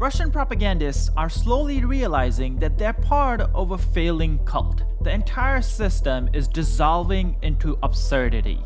Russian propagandists are slowly realizing that they're part of a failing cult. The entire system is dissolving into absurdity.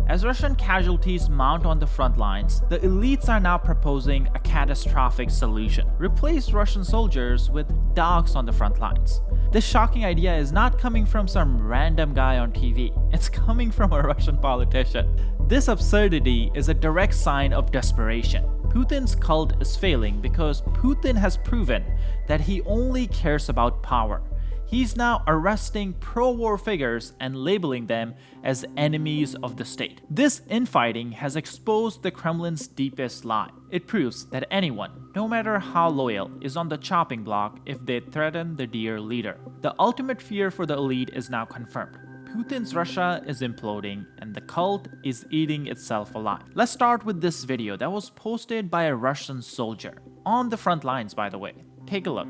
As Russian casualties mount on the front lines, the elites are now proposing a catastrophic solution. Replace Russian soldiers with dogs on the front lines. This shocking idea is not coming from some random guy on TV. It's coming from a Russian politician. This absurdity is a direct sign of desperation. Putin's cult is failing because Putin has proven that he only cares about power. He's now arresting pro-war figures and labeling them as enemies of the state. This infighting has exposed the Kremlin's deepest lie. It proves that anyone, no matter how loyal, is on the chopping block if they threaten the dear leader. The ultimate fear for the elite is now confirmed. Putin's Russia is imploding and the cult is eating itself alive. Let's start with this video that was posted by a Russian soldier. On the front lines, by the way. Take a look.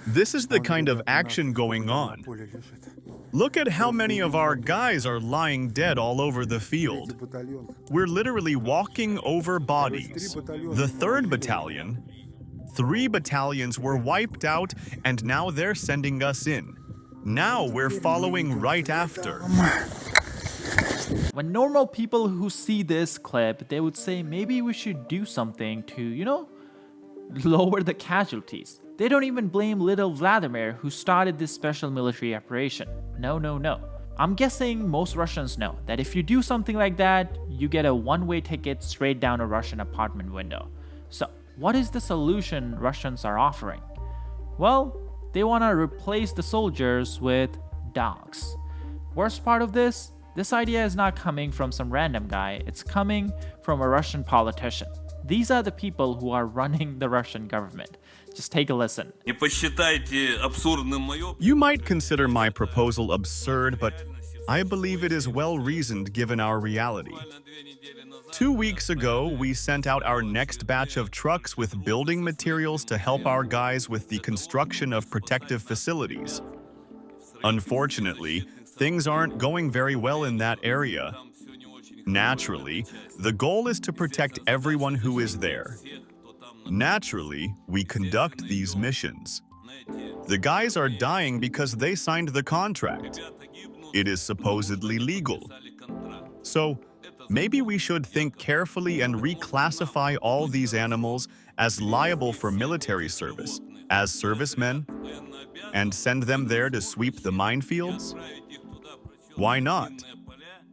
This is the kind of action going on. Look at how many of our guys are lying dead all over the field. We're literally walking over bodies. The 3rd battalion, 3 battalions were wiped out and now they're sending us in. Now we're following right after. When normal people who see this clip, they would say maybe we should do something to, lower the casualties. They don't even blame little Vladimir who started this special military operation. No. I'm guessing most Russians know that if you do something like that, you get a one-way ticket straight down a Russian apartment window. So, what is the solution Russians are offering? Well, they want to replace the soldiers with dogs. Worst part of this idea is not coming from some random guy, it's coming from a Russian politician. These are the people who are running the Russian government. Just take a listen. You might consider my proposal absurd, but I believe it is well-reasoned given our reality. 2 weeks ago, we sent out our next batch of trucks with building materials to help our guys with the construction of protective facilities. Unfortunately, things aren't going very well in that area. Naturally, the goal is to protect everyone who is there. Naturally, we conduct these missions. The guys are dying because they signed the contract. It is supposedly legal. So, maybe we should think carefully and reclassify all these animals as liable for military service, as servicemen, and send them there to sweep the minefields? Why not?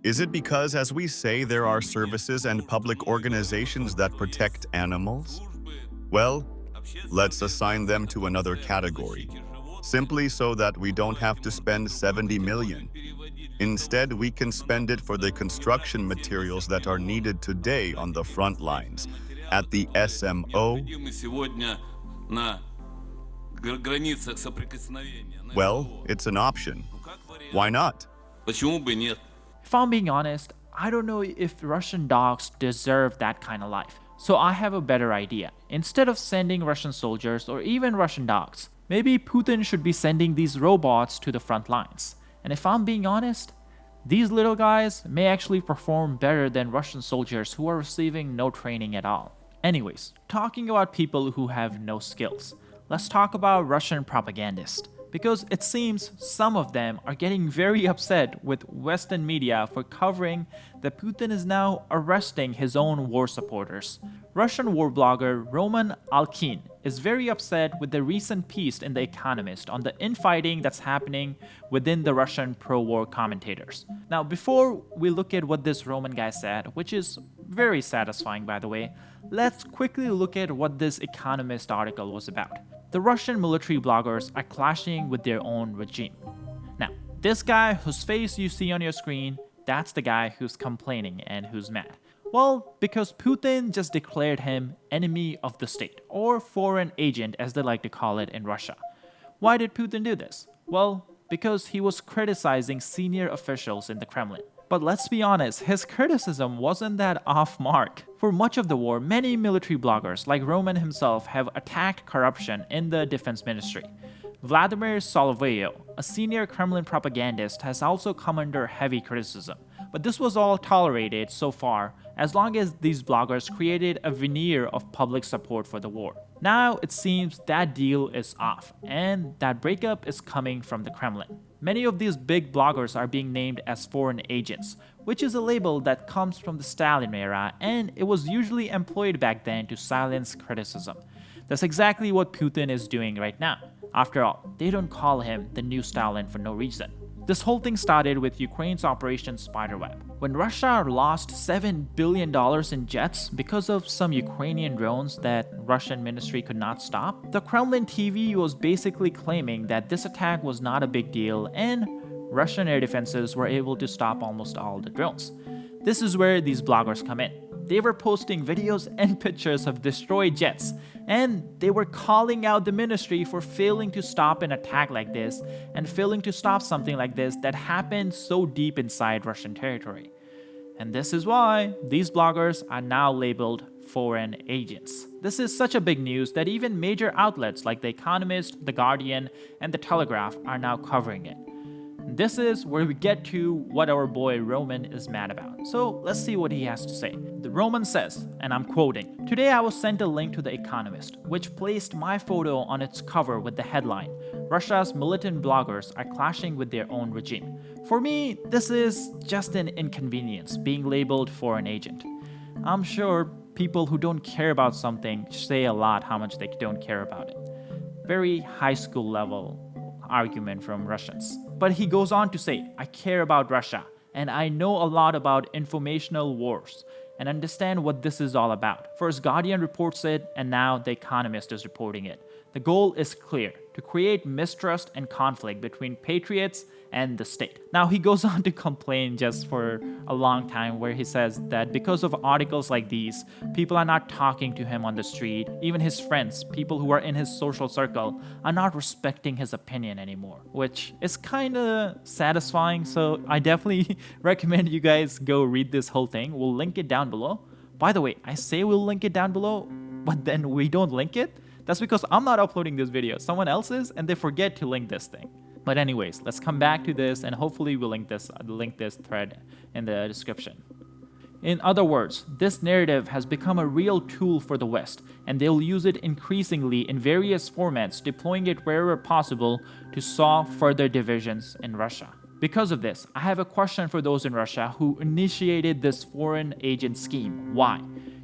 Is it because, as we say, there are services and public organizations that protect animals? Well, let's assign them to another category, simply so that we don't have to spend 70 million. Instead, we can spend it for the construction materials that are needed today on the front lines, at the SMO. Well, it's an option. Why not? If I'm being honest, I don't know if Russian dogs deserve that kind of life. So I have a better idea. Instead of sending Russian soldiers or even Russian dogs, maybe Putin should be sending these robots to the front lines. And if I'm being honest, these little guys may actually perform better than Russian soldiers who are receiving no training at all. Anyways, talking about people who have no skills, let's talk about Russian propagandists. Because it seems some of them are getting very upset with Western media for covering that Putin is now arresting his own war supporters. Russian war blogger Roman Alkin is very upset with the recent piece in The Economist on the infighting that's happening within the Russian pro-war commentators. Now, before we look at what this Roman guy said, which is very satisfying by the way, let's quickly look at what this Economist article was about. The Russian military bloggers are clashing with their own regime. Now, this guy whose face you see on your screen, that's the guy who's complaining and who's mad. Well, because Putin just declared him enemy of the state, or foreign agent as they like to call it in Russia. Why did Putin do this? Well, because he was criticizing senior officials in the Kremlin. But let's be honest, his criticism wasn't that off mark. For much of the war, many military bloggers, like Roman himself, have attacked corruption in the defense ministry. Vladimir Soloveyo, a senior Kremlin propagandist, has also come under heavy criticism. But this was all tolerated so far, as long as these bloggers created a veneer of public support for the war. Now it seems that deal is off, and that breakup is coming from the Kremlin. Many of these big bloggers are being named as foreign agents, which is a label that comes from the Stalin era, and it was usually employed back then to silence criticism. That's exactly what Putin is doing right now. After all, they don't call him the new Stalin for no reason. This whole thing started with Ukraine's Operation Spiderweb. When Russia lost $7 billion in jets because of some Ukrainian drones that Russian ministry could not stop, the Kremlin TV was basically claiming that this attack was not a big deal and Russian air defenses were able to stop almost all the drones. This is where these bloggers come in. They were posting videos and pictures of destroyed jets, and they were calling out the ministry for failing to stop an attack like this and failing to stop something like this that happened so deep inside Russian territory. And this is why these bloggers are now labeled foreign agents. This is such a big news that even major outlets like The Economist, The Guardian, and The Telegraph are now covering it. This is where we get to what our boy Roman is mad about. So let's see what he has to say. The Roman says, and I'm quoting, "Today I was sent a link to The Economist, which placed my photo on its cover with the headline, 'Russia's militant bloggers are clashing with their own regime.' For me, this is just an inconvenience, being labeled foreign agent. I'm sure people who don't care about something say a lot how much they don't care about it. Very high school level argument from Russians. But he goes on to say, I care about Russia, and I know a lot about informational wars, and understand what this is all about. First Guardian reports it, and now The Economist is reporting it. The goal is clear, to create mistrust and conflict between patriots and the state." Now he goes on to complain just for a long time where he says that because of articles like these, people are not talking to him on the street. Even his friends, people who are in his social circle, are not respecting his opinion anymore, which is kind of satisfying. So I definitely recommend you guys go read this whole thing. We'll link it down below. By the way, I say we'll link it down below, but then we don't link it. That's because I'm not uploading this video. Someone else is, and they forget to link this thing. But anyways, let's come back to this, and hopefully we'll link this thread in the description. In other words, this narrative has become a real tool for the West, and they'll use it increasingly in various formats, deploying it wherever possible to solve further divisions in Russia. Because of this, I have a question for those in Russia who initiated this foreign agent scheme. Why?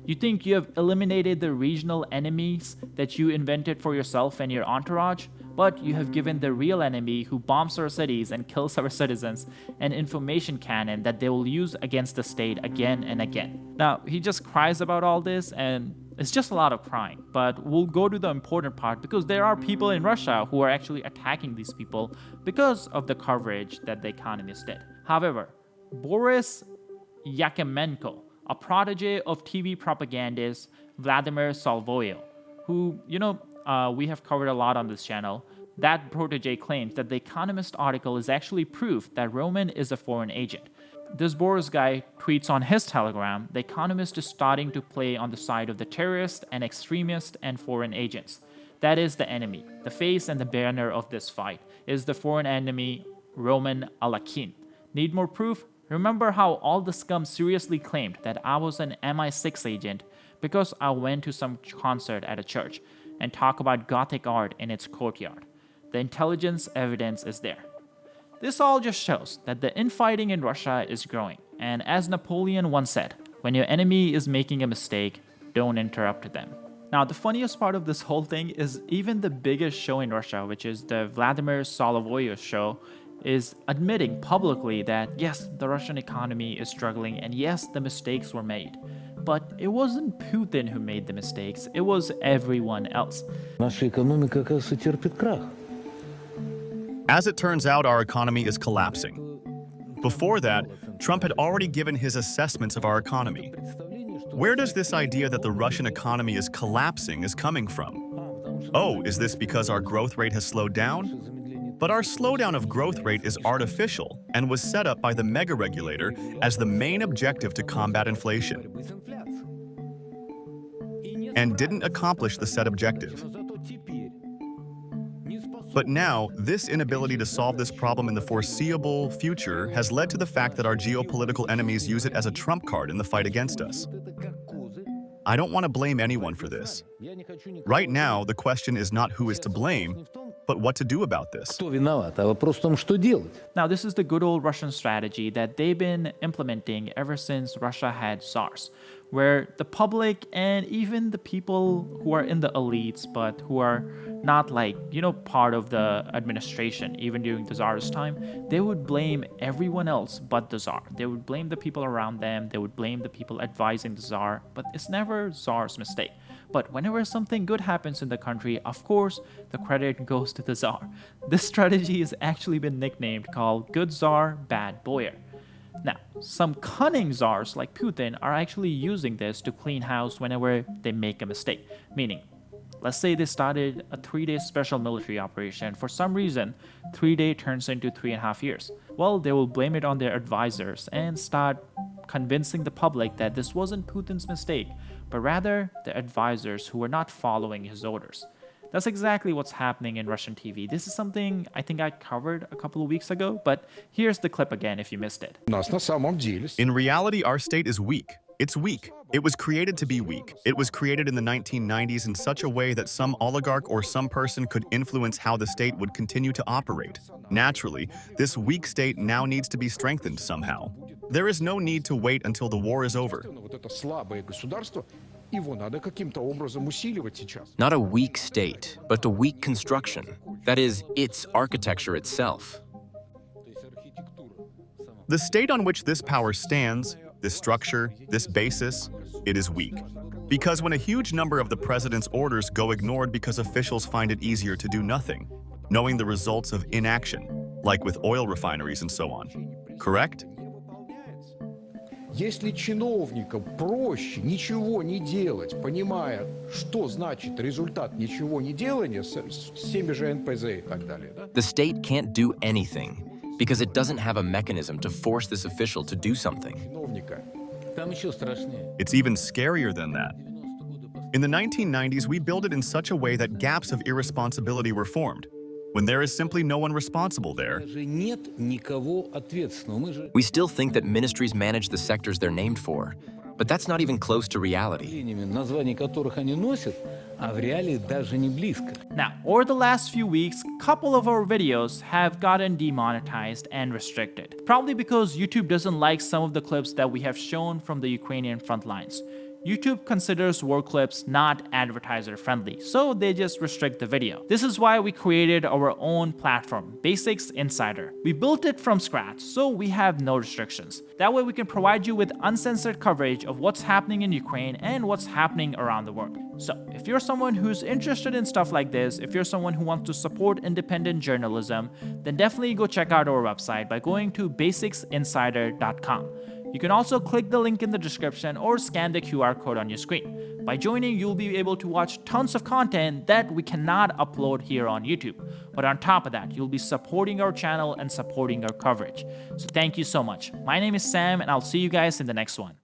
You think you have eliminated the regional enemies that you invented for yourself and your entourage, but you have given the real enemy who bombs our cities and kills our citizens an information cannon that they will use against the state again and again. Now, he just cries about all this, and it's just a lot of crying, but we'll go to the important part because there are people in Russia who are actually attacking these people because of the coverage that The Economist did. However, Boris Yakimenko, a protege of TV propagandist Vladimir Salvoyo, who, we have covered a lot on this channel, that protege claims that The Economist article is actually proof that Roman is a foreign agent. This Boris guy tweets on his Telegram, The Economist is starting to play on the side of the terrorists and extremists and foreign agents. That is the enemy. The face and the banner of this fight is the foreign enemy, Roman Alakin. Need more proof? Remember how all the scum seriously claimed that I was an MI6 agent because I went to some concert at a church and talk about Gothic art in its courtyard. The intelligence evidence is there. This all just shows that the infighting in Russia is growing, and as Napoleon once said, when your enemy is making a mistake, don't interrupt them. Now, the funniest part of this whole thing is even the biggest show in Russia, which is the Vladimir Solovoyev show, is admitting publicly that yes, the Russian economy is struggling, and yes, the mistakes were made. But it wasn't Putin who made the mistakes, it was everyone else. Наша экономика, оказывается, терпит крах. As it turns out, our economy is collapsing. Before that, Trump had already given his assessments of our economy. Where does this idea that the Russian economy is collapsing is coming from? Oh, is this because our growth rate has slowed down? But our slowdown of growth rate is artificial and was set up by the mega regulator as the main objective to combat inflation, and didn't accomplish the set objective. But now, this inability to solve this problem in the foreseeable future has led to the fact that our geopolitical enemies use it as a trump card in the fight against us. I don't want to blame anyone for this. Right now, the question is not who is to blame, but what to do about this. Now, this is the good old Russian strategy that they've been implementing ever since Russia had SARS, where the public and even the people who are in the elites but who are not part of the administration, even during the Tsar's time, they would blame everyone else but the Tsar. They would blame the people around them, they would blame the people advising the Tsar, but it's never Tsar's mistake. But whenever something good happens in the country, of course, the credit goes to the Tsar. This strategy has actually been nicknamed called Good Tsar, Bad Boyar. Now, some cunning czars like Putin are actually using this to clean house whenever they make a mistake. Meaning, let's say they started a 3-day special military operation. For some reason, 3-day turns into 3.5 years. Well, they will blame it on their advisors and start convincing the public that this wasn't Putin's mistake, but rather the advisors who were not following his orders. That's exactly what's happening in Russian TV. This is something I think I covered a couple of weeks ago, but here's the clip again if you missed it. In reality, our state is weak. It's weak. It was created to be weak. It was created in the 1990s in such a way that some oligarch or some person could influence how the state would continue to operate. Naturally, this weak state now needs to be strengthened somehow. There is no need to wait until the war is over. Not a weak state, but a weak construction. That is, its architecture itself. The state on which this power stands, this structure, this basis, it is weak. Because when a huge number of the president's orders go ignored because officials find it easier to do nothing, knowing the results of inaction, like with oil refineries and so on. Correct? Если чиновникам проще ничего не делать, понимая, что значит результат ничего не делания с теми же НПЗ и так далее. The state can't do anything because it doesn't have a mechanism to force this official to do something. It's even scarier than that. In the 1990s, we built it in such a way that gaps of irresponsibility were formed, when there is simply no one responsible there. We still think that ministries manage the sectors they're named for, but that's not even close to reality. Now, over the last few weeks, a couple of our videos have gotten demonetized and restricted. Probably because YouTube doesn't like some of the clips that we have shown from the Ukrainian front lines. YouTube considers war clips not advertiser friendly, so they just restrict the video. This is why we created our own platform, Basics Insider. We built it from scratch, so we have no restrictions. That way we can provide you with uncensored coverage of what's happening in Ukraine and what's happening around the world. So if you're someone who's interested in stuff like this, if you're someone who wants to support independent journalism, then definitely go check out our website by going to basicsinsider.com. You can also click the link in the description or scan the QR code on your screen. By joining, you'll be able to watch tons of content that we cannot upload here on YouTube. But on top of that, you'll be supporting our channel and supporting our coverage. So thank you so much. My name is Sam, and I'll see you guys in the next one.